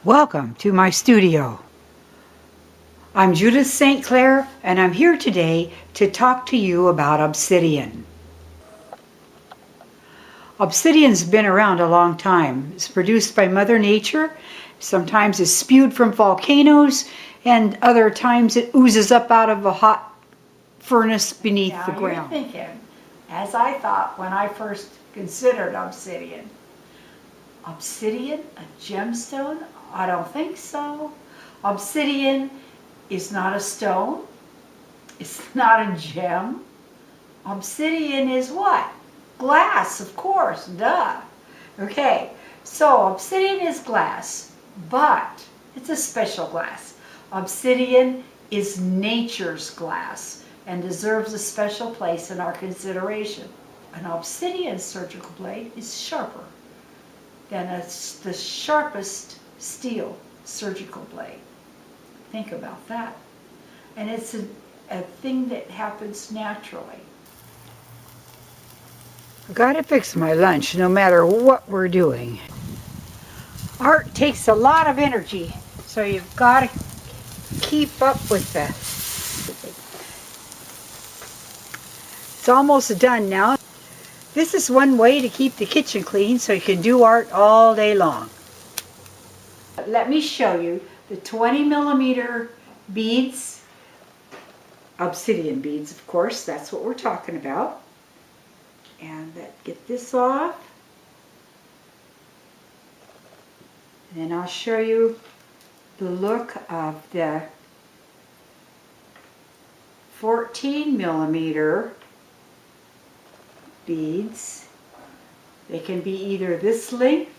Welcome to my studio. I'm Judith St. Clair, and I'm here today to talk to you about obsidian. Obsidian's been around a long time. It's produced by Mother Nature. Sometimes it's spewed from volcanoes, and other times it oozes up out of a hot furnace beneath the ground. You're thinking, as I thought when I first considered obsidian. Obsidian, a gemstone? I don't think so. Obsidian is not a stone. It's not a gem. Obsidian is what? Glass, of course, duh. Okay, so obsidian is glass, but it's a special glass. Obsidian is nature's glass and deserves a special place in our consideration. An obsidian surgical blade is sharper than the sharpest steel surgical blade. Think about that. And it's a thing that happens naturally. I've got to fix my lunch no matter what we're doing. Art takes a lot of energy, so you've got to keep up with the... It's almost done now. This is one way to keep the kitchen clean so you can do art all day long. Let me show you the 20mm beads, obsidian beads, of course, that's what we're talking about. And get this off. And then I'll show you the look of the 14mm beads. They can be either this length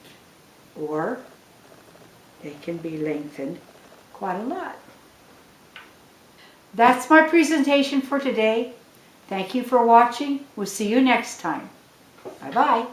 or they can be lengthened quite a lot. That's my presentation for today. Thank you for watching. We'll see you next time. Bye-bye.